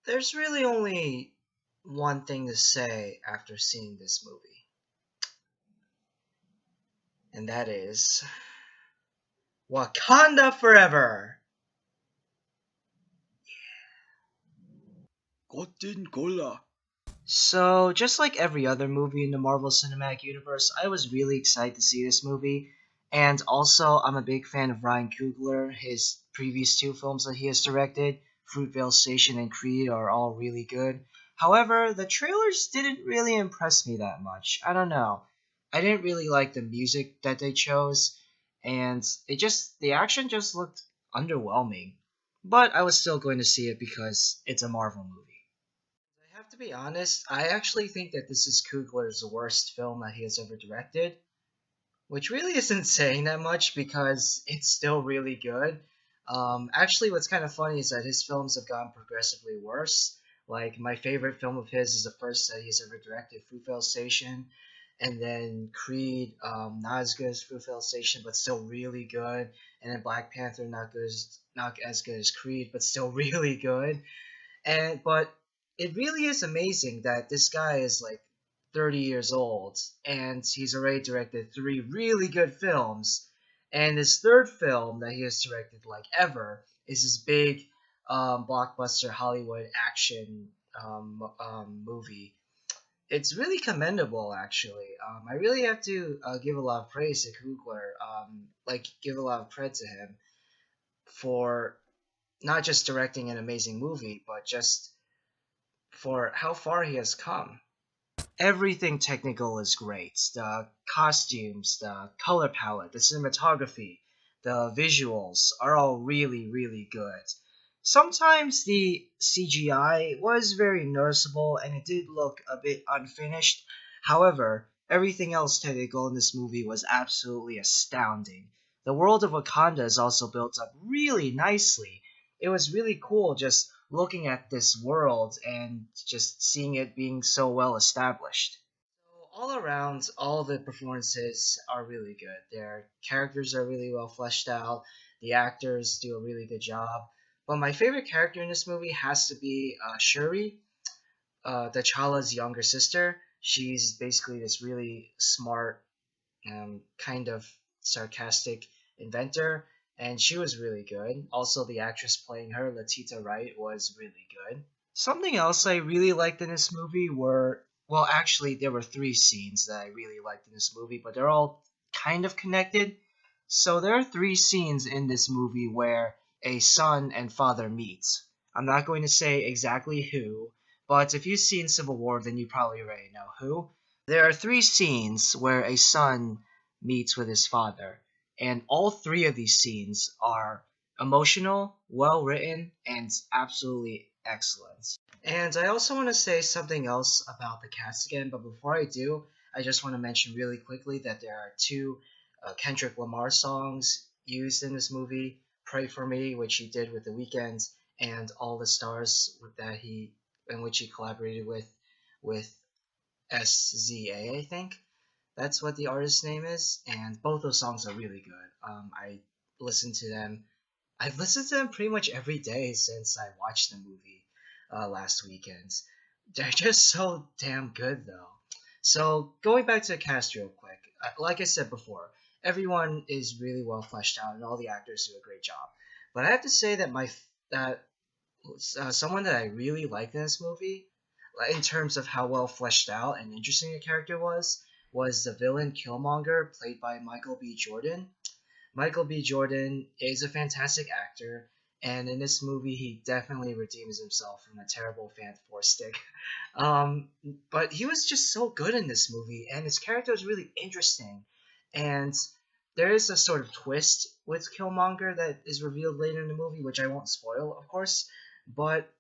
There's really only one thing to say after seeing this movie, and that is Wakanda Forever! So, just like every other movie in the Marvel Cinematic Universe, I was really excited to see this movie. And also, I'm a big fan of Ryan Coogler. His previous two films that he has directed, Fruitvale Station and Creed, are all really good. However, the trailers didn't really impress me that much. I don't know. I didn't really like the music that they chose, and the action just looked underwhelming. But I was still going to see it because it's a Marvel movie. I have to be honest, I actually think that this is Coogler's worst film that he has ever directed, which really isn't saying that much because it's still really good. Actually, what's kind of funny is that his films have gotten progressively worse. Like, my favorite film of his is the first that he's ever directed, Fruitvale Station, and then Creed, not as good as Fruitvale Station, but still really good, and then Black Panther, not as good as Creed, but still really good. But it really is amazing that this guy is like 30 years old and he's already directed three really good films. And his third film that he has directed like ever is his big blockbuster Hollywood action movie. It's really commendable, actually. I really have to give a lot of praise to Coogler, give a lot of credit to him for not just directing an amazing movie, but just for how far he has come. Everything technical is great. The costumes, the color palette, the cinematography, the visuals are all really, really good. Sometimes the CGI was very noticeable and it did look a bit unfinished. However, everything else technical in this movie was absolutely astounding. The world of Wakanda is also built up really nicely. It was really cool just looking at this world and just seeing it being so well established. So all around, all the performances are really good. Their characters are really well fleshed out. The actors do a really good job. But my favorite character in this movie has to be Shuri, T'Challa's younger sister. She's basically this really smart, kind of sarcastic inventor, and she was really good. Also, the actress playing her, Letita Wright, was really good. Something else I really liked in this movie were, well, actually, there were three scenes that I really liked in this movie, but they're all kind of connected. So there are three scenes in this movie where a son and father meet. I'm not going to say exactly who, but if you've seen Civil War, then you probably already know who. There are three scenes where a son meets with his father, and all three of these scenes are emotional, well written, and absolutely excellent. And I also want to say something else about the cast again, but before I do, I just want to mention really quickly that there are two Kendrick Lamar songs used in this movie: "Pray for Me," which he did with The Weeknd, and "All the Stars," in which he collaborated with SZA, I think. That's what the artist's name is, and both those songs are really good. I listen to them. I've listened to them pretty much every day since I watched the movie last weekend. They're just so damn good, though. So going back to the cast real quick, like I said before, everyone is really well fleshed out, and all the actors do a great job. But I have to say that someone that I really liked in this movie, in terms of how well fleshed out and interesting the character was the villain Killmonger, played by Michael B. Jordan. Michael B. Jordan is a fantastic actor, and in this movie, he definitely redeems himself from a terrible fan force stick. Um, but he was just so good in this movie, and his character was really interesting. And there is a sort of twist with Killmonger that is revealed later in the movie, which I won't spoil, of course. But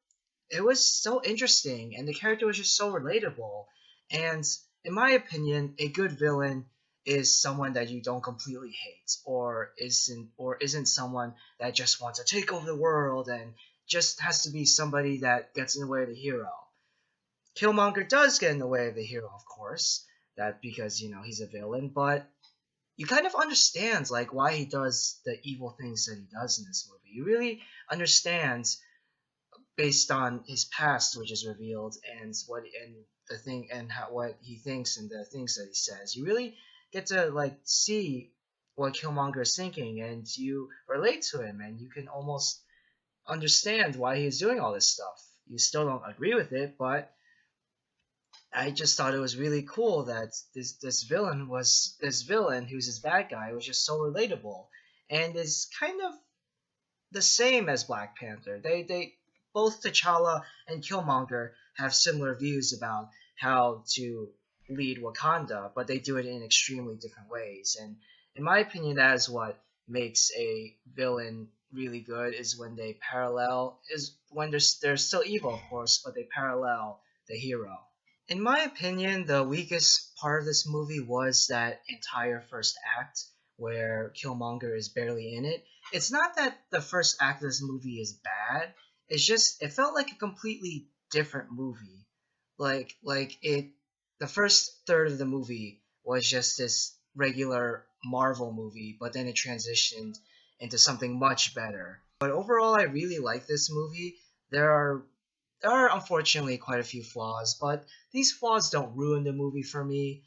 it was so interesting, and the character was just so relatable. And in my opinion, a good villain is someone that you don't completely hate, or isn't someone that just wants to take over the world and just has to be somebody that gets in the way of the hero. Killmonger does get in the way of the hero, of course, that because he's a villain, but you kind of understand like why he does the evil things that he does in this movie. You really understand based on his past, which is revealed, and the thing and how what he thinks and the things that he says. You really get to like see what Killmonger is thinking, and you relate to him, and you can almost understand why he's doing all this stuff. You still don't agree with it, but I just thought it was really cool that this villain who's his bad guy was just so relatable and is kind of the same as Black Panther. They both T'Challa and Killmonger have similar views about how to lead Wakanda, but they do it in extremely different ways. And in my opinion, that is what makes a villain really good is when they parallel is when they're still evil, of course, but they parallel the hero. In my opinion, the weakest part of this movie was that entire first act where Killmonger is barely in it. It's not that the first act of this movie is bad. It's just it felt like a completely different movie. The first third of the movie was just this regular Marvel movie, but then it transitioned into something much better. But overall, I really like this movie. There are there are unfortunately quite a few flaws, but these flaws don't ruin the movie for me,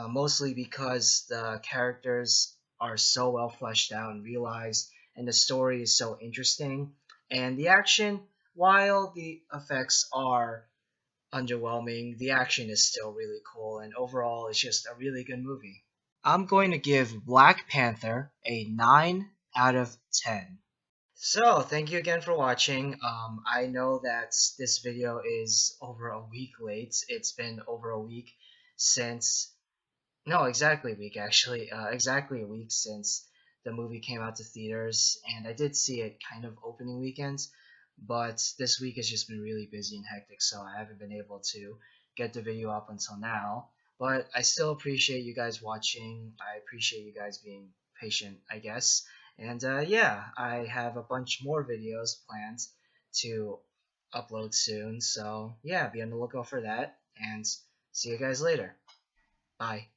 mostly because the characters are so well fleshed out and realized, and the story is so interesting. And the action, while the effects are underwhelming, the action is still really cool, and overall, it's just a really good movie. I'm going to give Black Panther a 9 out of 10. So, thank you again for watching. I know that this video is over a week late. It's been over a week since, no, exactly a week actually, exactly a week since the movie came out to theaters, and I did see it kind of opening weekends, but this week has just been really busy and hectic, so I haven't been able to get the video up until now. But I still appreciate you guys watching. I appreciate you guys being patient, I guess. And yeah, I have a bunch more videos planned to upload soon. So yeah, be on the lookout for that. And see you guys later. Bye.